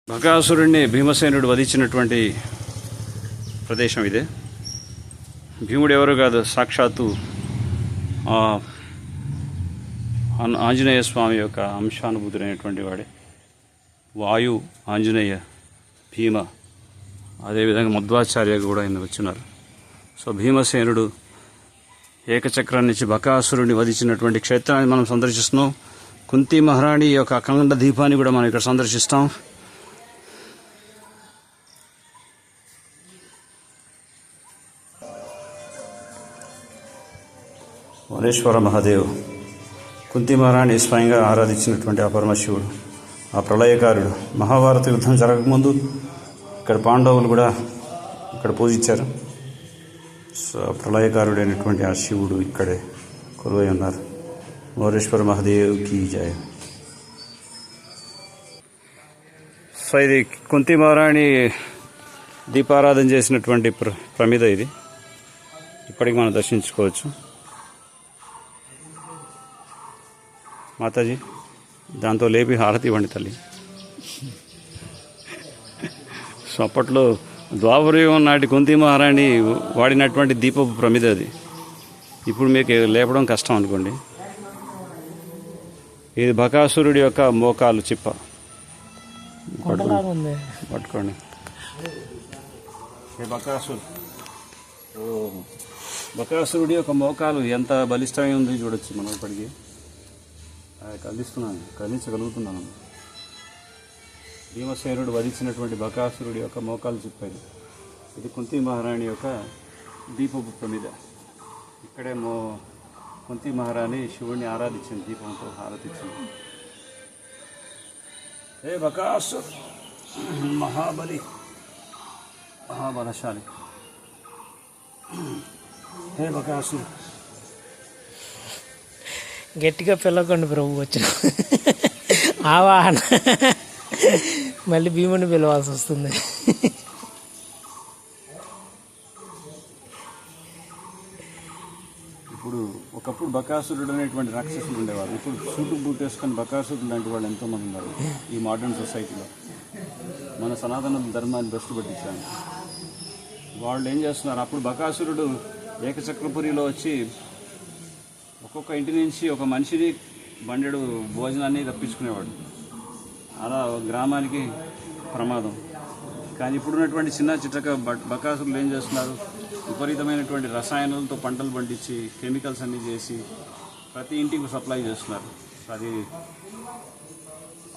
బకాసురుడిని భీమసేనుడు వధించినటువంటి ప్రదేశం ఇదే. భీముడు ఎవరు కాదు, సాక్షాత్తు ఆంజనేయ స్వామి యొక్క అంశానుభూతుడైనటువంటి వాడే. వాయు, ఆంజనేయ, భీమ, అదేవిధంగా మధ్వాచార్య కూడా ఆయన వచ్చినారు. సో భీమసేనుడు ఏకచక్రం నుంచి బకాసురుడిని వధించినటువంటి క్షేత్రాన్ని మనం సందర్శిస్తున్నాం. కుంతి మహారాణి యొక్క అఖండ దీపాన్ని కూడా మనం ఇక్కడ సందర్శిస్తాం. వనేశ్వర మహాదేవ్ కుంతి మహారాణి స్వయంగా ఆరాధించినటువంటి ఆ పరమశివుడు, ఆ ప్రళయకారుడు. మహాభారత యుద్ధం జరగకముందు ఇక్కడ పాండవులు కూడా ఇక్కడ పూజించారు. సో ప్రళయకారుడైనటువంటి ఆ శివుడు ఇక్కడే కొలువై ఉన్నారు. వనేశ్వర మహాదేవ్ కీ జయ. సో ఇది కుంతి మహారాణి దీపారాధన చేసినటువంటి ప్రమిద. ఇది ఇప్పటికి మనం దర్శించుకోవచ్చు. మాతాజీ దాంతో లేపి హారతి ఇవ్వండి తల్లి. సో అప్పట్లో ద్వాపరయుగం నాటి కుంతి మహారాణి వాడినటువంటి దీపపు ప్రమిద అది. ఇప్పుడు మీకు లేపడం కష్టం అనుకోండి. ఇది బకాసురుడి యొక్క మోకాలు చిప్ప. పట్టుకోండి. బకాసురుడి యొక్క మోకాలు ఎంత బలిష్టమై ఉంది చూడొచ్చు మనం ఇప్పటికీ. కదిలించగలుగుతున్నాను. భీమసేనుడు వధించినటువంటి బకాసురుడి యొక్క మోకాలు చిప్పది. ఇది కుంతి మహారాణి యొక్క దీపపు ప్రమిద. ఇక్కడే కుంతి మహారాణి శివుడిని ఆరాధించింది, దీపంతో హారతిచ్చింది. హే బకాసుర్ మహాబలశాలి, హే బకాసుర్. గట్టిగా పిలవకండి ప్రభు, వచ్చిన ఆవాహన మళ్ళీ భీముని పిలవాల్సి వస్తుంది. ఇప్పుడు ఒకప్పుడు బకాసురుడు అనేటువంటి రాక్షసులు ఉండేవారు. ఇప్పుడు సూటు బూట్ వేసుకొని బకాసురుడు లాంటి వాళ్ళు ఎంతోమంది ఉన్నారు ఈ మోడర్న్ సొసైటీలో. మన సనాతన ధర్మాన్ని భ్రష్టు పట్టించాను. వాళ్ళు ఏం చేస్తున్నారు, అప్పుడు బకాసురుడు ఏకచక్రపురిలో వచ్చి ఒక్కొక్క ఇంటి నుంచి ఒక మనిషిని బండెడు భోజనాన్ని తప్పించుకునేవాడు. అలా గ్రామానికి ప్రమాదం. కానీ ఇప్పుడున్నటువంటి చిన్న చిట్టక బకాసురులు ఏం చేస్తున్నారు, విపరీతమైనటువంటి రసాయనాలతో పంటలు పండించి కెమికల్స్ అన్నీ చేసి ప్రతి ఇంటికి సప్లై చేస్తున్నారు. అది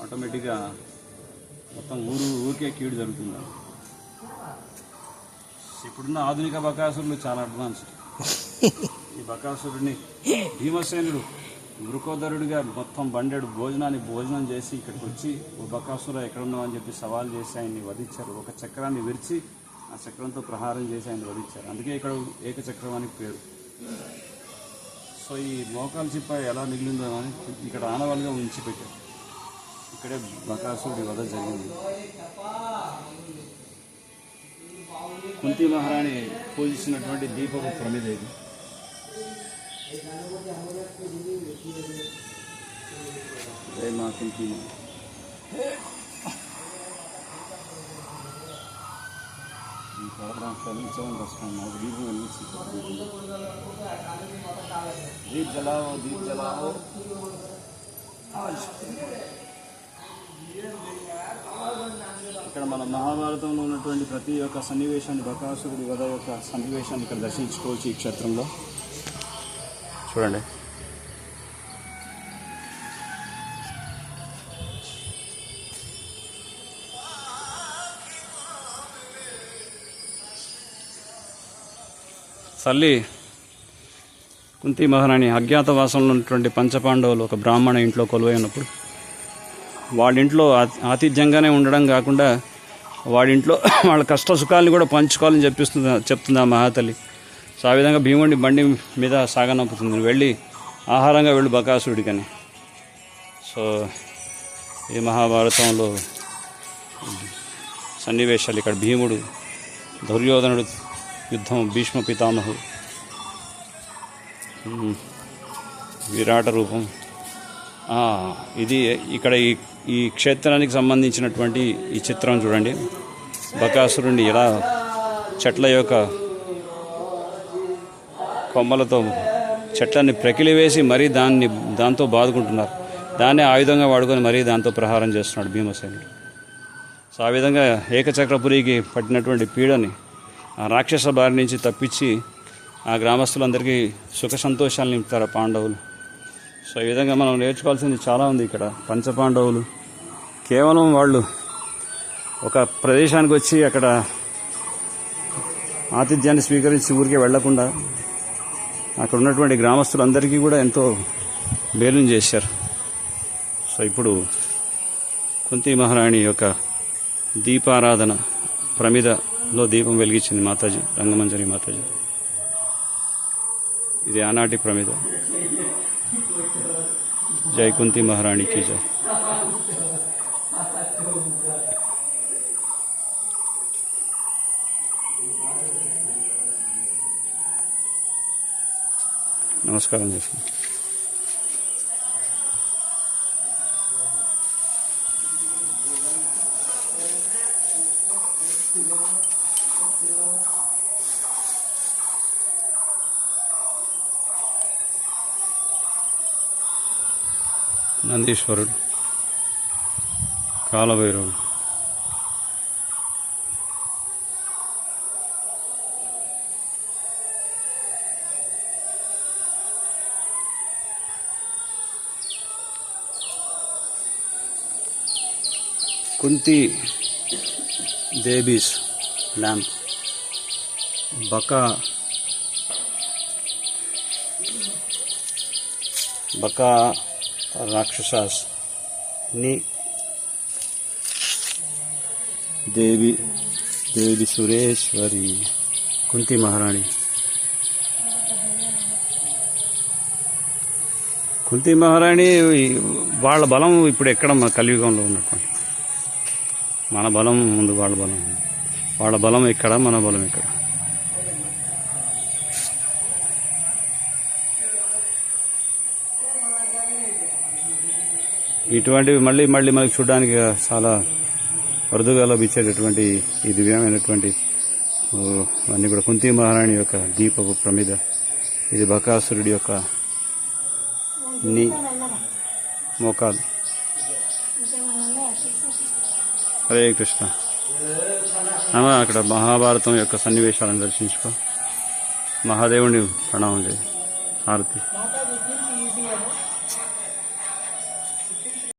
ఆటోమేటిక్గా మొత్తం ఊరికే కీడు జరుగుతుంది. ఇప్పుడున్న ఆధునిక బకాసురులు చాలా అడ్వాన్స్డ్. ఈ బకాసురుడిని భీమసేనుడు వృకోదరుడిగా మొత్తం భోజనం చేసి ఇక్కడికి వచ్చి, ఓ బకాసుర ఎక్కడున్నావు అని చెప్పి సవాల్ చేసి ఆయన్ని వధించారు. ఒక చక్రాన్ని విరిచి ఆ చక్రంతో ప్రహారం చేసి ఆయన వధించారు. అందుకే ఇక్కడ ఏకచక్రం అని పేరు. సో ఈ మోకాలు చిప్ప ఎలా మిగిలిందో అని ఇక్కడ ఆనవాళ్ళుగా ఉంచిపెట్టారు. ఇక్కడే బకాసురుడి వధ జరిగింది. కుంతి మహారాణి పూజించినటువంటి దీపపు ప్రమిద ఇది. జై మా కుంతి. ఈ ప్రోగ్రాం చదివించడం కష్టం. మాకు దీపం వెలిగించి దీప్ జలావో దీప్ జలావో. ఇక్కడ మన మహాభారతంలో ఉన్నటువంటి ప్రతి ఒక్క సన్నివేశాన్ని, బకాసురుడి వధ యొక్క సన్నివేశాన్ని ఇక్కడ దర్శించుకోవచ్చు ఈ క్షేత్రంలో. చూడండి. తల్లి కుంతి మహారాణి అజ్ఞాతవాసంలో ఉన్నటువంటి పంచపాండవులు ఒక బ్రాహ్మణ ఇంట్లో కొలువై ఉన్నప్పుడు వాళ్ళ ఇంట్లో ఆతిథ్యంగానే ఉండడం కాకుండా వాడింట్లో వాళ్ళ కష్ట సుఖాలను కూడా పంచుకోవాలని చెప్తుంది ఆ మహాతల్లి. సో ఆ విధంగా భీముడిని బండి మీద సాగనంపుతుంది, వెళ్ళి ఆహారంగా వెళ్ళు బకాసురుడికని. సో ఈ మహాభారతంలో సన్నివేశాలు ఇక్కడ భీముడు, దుర్యోధనుడు యుద్ధం, భీష్మ పితామహుడు, విరాట రూపం, ఇది ఇక్కడ ఈ క్షేత్రానికి సంబంధించినటువంటి ఈ చిత్రం చూడండి. బకాసురుడిని ఎలా చెట్ల యొక్క కొమ్మలతో చెట్లని ప్రకిలివేసి మరీ దాంతో బాదుకుంటున్నారు. దాన్నే ఆయుధంగా వాడుకొని మరీ దాంతో ప్రహారం చేస్తున్నాడు భీమసేనుడు. సో ఆ విధంగా ఏకచక్రపురికి పట్టినటువంటి పీడని ఆ రాక్షస బారి నుంచి తప్పించి ఆ గ్రామస్తులందరికీ సుఖ సంతోషాలు నింపుతారు పాండవులు. సో ఈ విధంగా మనం నేర్చుకోవాల్సింది చాలా ఉంది. ఇక్కడ పంచపాండవులు కేవలం వాళ్ళు ఒక ప్రదేశానికి వచ్చి అక్కడ ఆతిథ్యాన్ని స్వీకరించి ఊరికే వెళ్లకుండా అక్కడ ఉన్నటువంటి గ్రామస్తులందరికీ కూడా ఎంతో మేలుని చేశారు. సో ఇప్పుడు కుంతి మహారాణి యొక్క దీపారాధన ప్రమిదలో దీపం వెలిగించింది మాతాజీ, రంగమంజరి మాతాజీ. ఇది ఆనాటి ప్రమిద. జై కుంతి మహారాణికి జై. నమస్కారం చేస్తాను. నందీశ్వరుడు, కాలభైరవుడు, కుంతి దేవీస్ ల్యాంప్, బకా రాక్షసాస్ ని దేవి సురేశ్వరి కుంతి మహారాణి. కుంతి మహారాణి వాళ్ళ బలం ఇప్పుడు ఎక్కడ మన కలియుగంలో ఉన్నటువంటి మన బలం ముందు వాళ్ళ బలం ఎక్కడ, మన బలం ఎక్కడ. ఇటువంటివి మళ్ళీ మనకి చూడడానికి చాలా అరుదుగా లభించేటటువంటి ఈ దివ్యమైనటువంటి అన్నీ కూడా కుంతి మహారాణి యొక్క దీపపు ప్రమిద. ఇది బకాసురుడి యొక్క మోకాలు. హరే కృష్ణ. అక్కడ మహాభారతం యొక్క సన్నివేశాలను దర్శించుకో. మహాదేవుని ప్రణామం చేయి. హారతి.